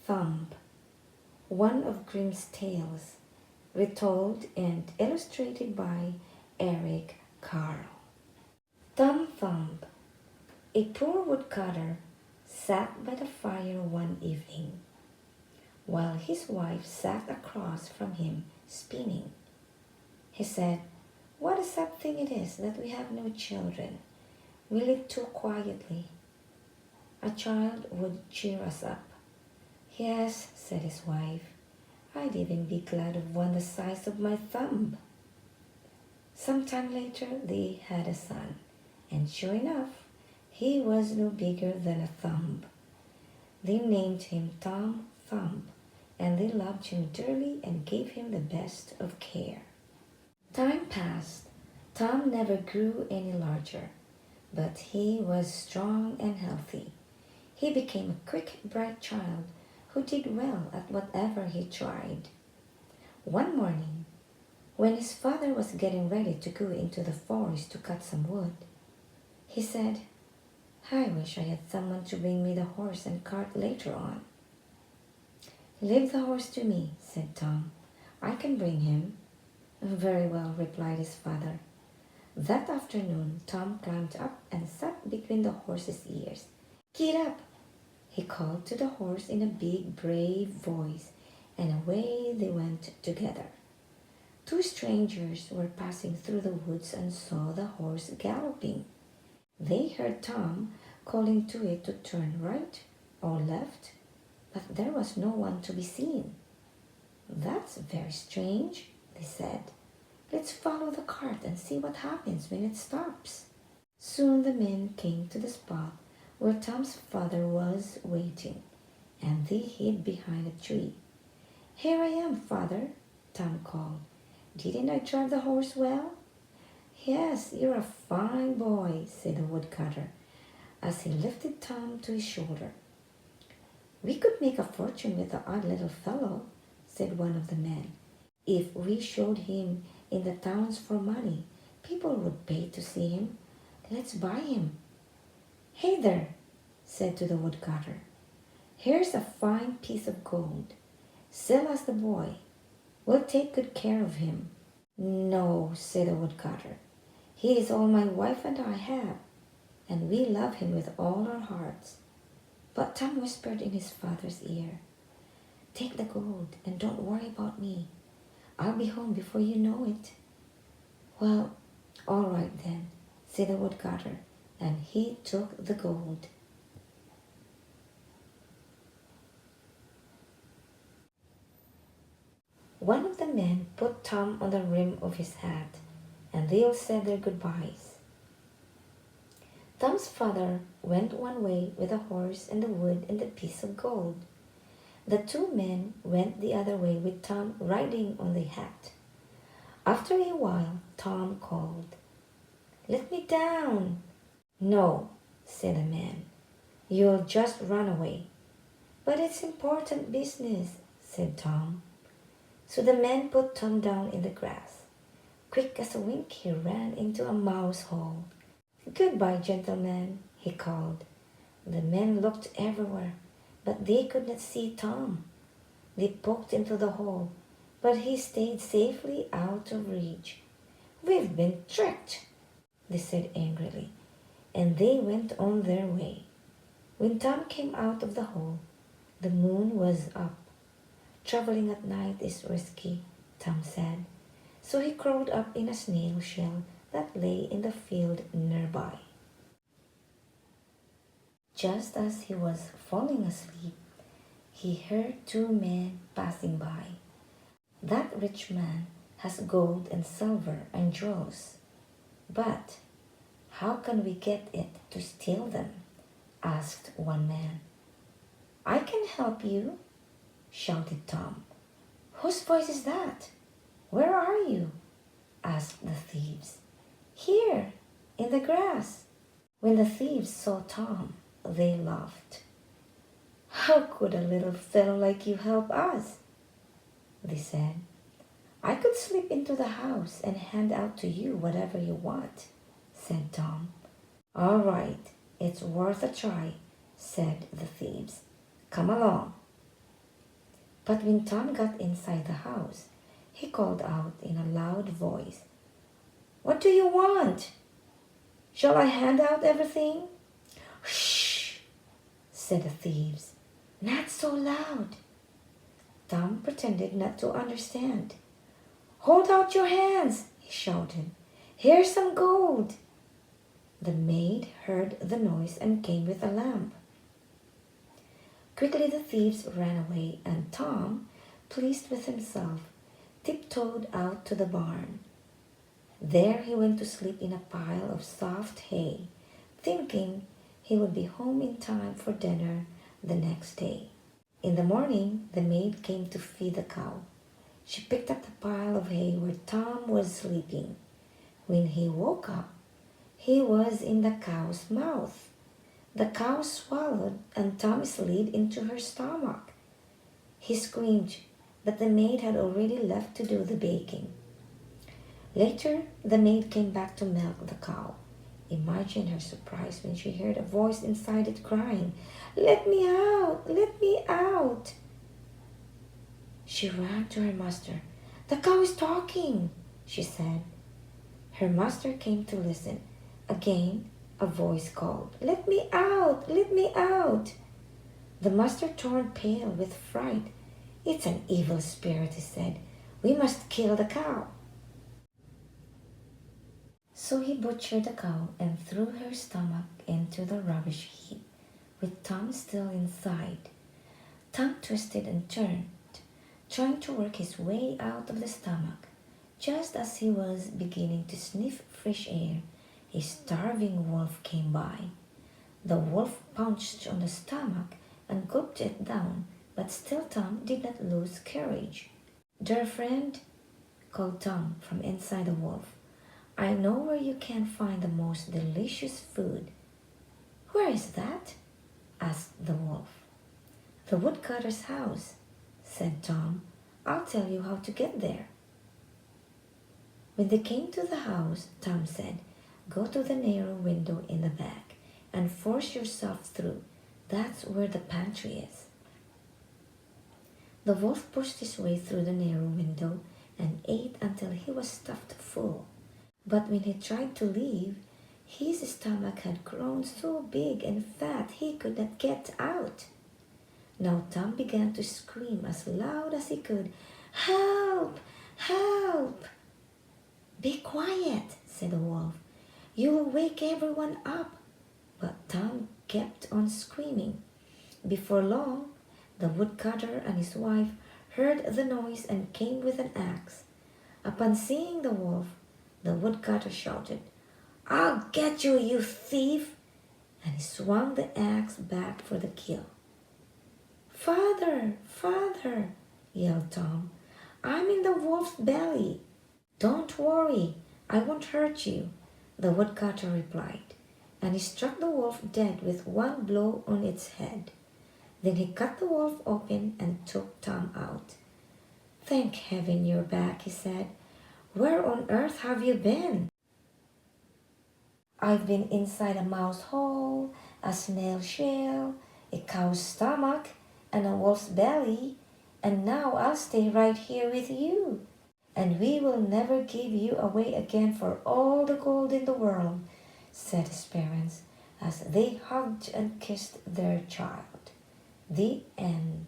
Thumb, one of Grimm's tales, retold and illustrated by Eric Carle. Tom Thumb, a poor woodcutter, sat by the fire one evening, while his wife sat across from him spinning. He said, "What a sad thing it is that we have no children. We live too quietly. A child would cheer us up." "Yes," said his wife, "I'd even be glad of one the size of my thumb." Some time later they had a son, and sure enough, he was no bigger than a thumb. They named him Tom Thumb, and they loved him dearly and gave him the best of care. Time passed. Tom never grew any larger, but he was strong and healthy. He became a quick, bright child who did well at whatever he tried. One morning, when his father was getting ready to go into the forest to cut some wood, he said, "I wish I had someone to bring me the horse and cart later on." "Leave the horse to me," said Tom. "I can bring him." "Very well," replied his father. That afternoon, Tom climbed up and sat between the horse's ears. "Get up!" he called to the horse in a big, brave voice, and away they went together. Two strangers were passing through the woods and saw the horse galloping. They heard Tom calling to it to turn right or left, but there was no one to be seen. "That's very strange," they said. "Let's follow the cart and see what happens when it stops." Soon the men came to the spot where Tom's father was waiting, and they hid behind a tree. "Here I am, father," Tom called. "Didn't I drive the horse well?" "Yes, you're a fine boy," said the woodcutter, as he lifted Tom to his shoulder. "We could make a fortune with the odd little fellow," said one of the men. "If we showed him in the towns for money, people would pay to see him. Let's buy him." "Hey there," said to the woodcutter. "Here's a fine piece of gold. Sell us the boy. We'll take good care of him." "No," said the woodcutter. "He is all my wife and I have, and we love him with all our hearts." But Tom whispered in his father's ear, "Take the gold and don't worry about me. I'll be home before you know it." "Well, all right then," said the woodcutter, and he took the gold. One of the men put Tom on the rim of his hat, and they all said their goodbyes. Tom's father went one way with the horse and the wood and the piece of gold. The two men went the other way with Tom riding on the hat. After a while, Tom called, "Let me down." "No," said the man. "You'll just run away." "But it's important business," said Tom. So the man put Tom down in the grass. Quick as a wink, he ran into a mouse hole. "Goodbye, gentlemen," he called. The men looked everywhere, but they could not see Tom. They poked into the hole, but he stayed safely out of reach. "We've been tricked," they said angrily, and they went on their way. When Tom came out of the hole, the moon was up. "Traveling at night is risky," Tom said, so he crawled up in a snail shell that lay in the field nearby. Just as he was falling asleep, he heard two men passing by. "That rich man has gold and silver and jewels, but how can we get it to steal them?" asked one man. "I can help you," shouted Tom. "Whose voice is that? Where are you?" asked the thieves. "Here, in the grass." When the thieves saw Tom, they laughed. "How could a little fellow like you help us?" they said. "I could slip into the house and hand out to you whatever you want," said Tom. "All right, it's worth a try," said the thieves. "Come along." But when Tom got inside the house, he called out in a loud voice, "What do you want? Shall I hand out everything?" "Shh!" said the thieves. "Not so loud." Tom pretended not to understand. "Hold out your hands," he shouted. "Here's some gold." The maid heard the noise and came with a lamp. Quickly the thieves ran away, and Tom, pleased with himself, tiptoed out to the barn. There he went to sleep in a pile of soft hay, thinking he would be home in time for dinner the next day. In the morning, the maid came to feed the cow. She picked up the pile of hay where Tom was sleeping. When he woke up, he was in the cow's mouth. The cow swallowed, and Tom slid into her stomach. He screamed, but the maid had already left to do the baking. Later, the maid came back to milk the cow. Imagine her surprise when she heard a voice inside it crying, "Let me out! Let me out!" She ran to her master. "The cow is talking," she said. Her master came to listen. Again, a voice called, "Let me out! Let me out!" The master turned pale with fright. "It's an evil spirit," he said. "We must kill the cow." So he butchered the cow and threw her stomach into the rubbish heap, with Tom still inside. Tom twisted and turned, trying to work his way out of the stomach. Just as he was beginning to sniff fresh air, a starving wolf came by. The wolf pounced on the stomach and gulped it down, but still Tom did not lose courage. "Dear friend," called Tom from inside the wolf, "I know where you can find the most delicious food." "Where is that?" asked the wolf. "The woodcutter's house," said Tom. "I'll tell you how to get there." When they came to the house, Tom said, "Go to the narrow window in the back and force yourself through. That's where the pantry is." The wolf pushed his way through the narrow window and ate until he was stuffed full. But when he tried to leave, his stomach had grown so big and fat he could not get out. Now Tom began to scream as loud as he could, "Help! Help!" "Be quiet," said the wolf. "You will wake everyone up." But Tom kept on screaming. Before long, the woodcutter and his wife heard the noise and came with an axe. Upon seeing the wolf, the woodcutter shouted, "I'll get you, you thief!" And he swung the axe back for the kill. "Father, father," yelled Tom, "I'm in the wolf's belly." "Don't worry, I won't hurt you," the woodcutter replied, and he struck the wolf dead with one blow on its head. Then he cut the wolf open and took Tom out. "Thank heaven you're back," he said. "Where on earth have you been?" "I've been inside a mouse hole, a snail shell, a cow's stomach, and a wolf's belly, and now I'll stay right here with you. And we will never give you away again for all the gold in the world," said his parents as they hugged and kissed their child. The end.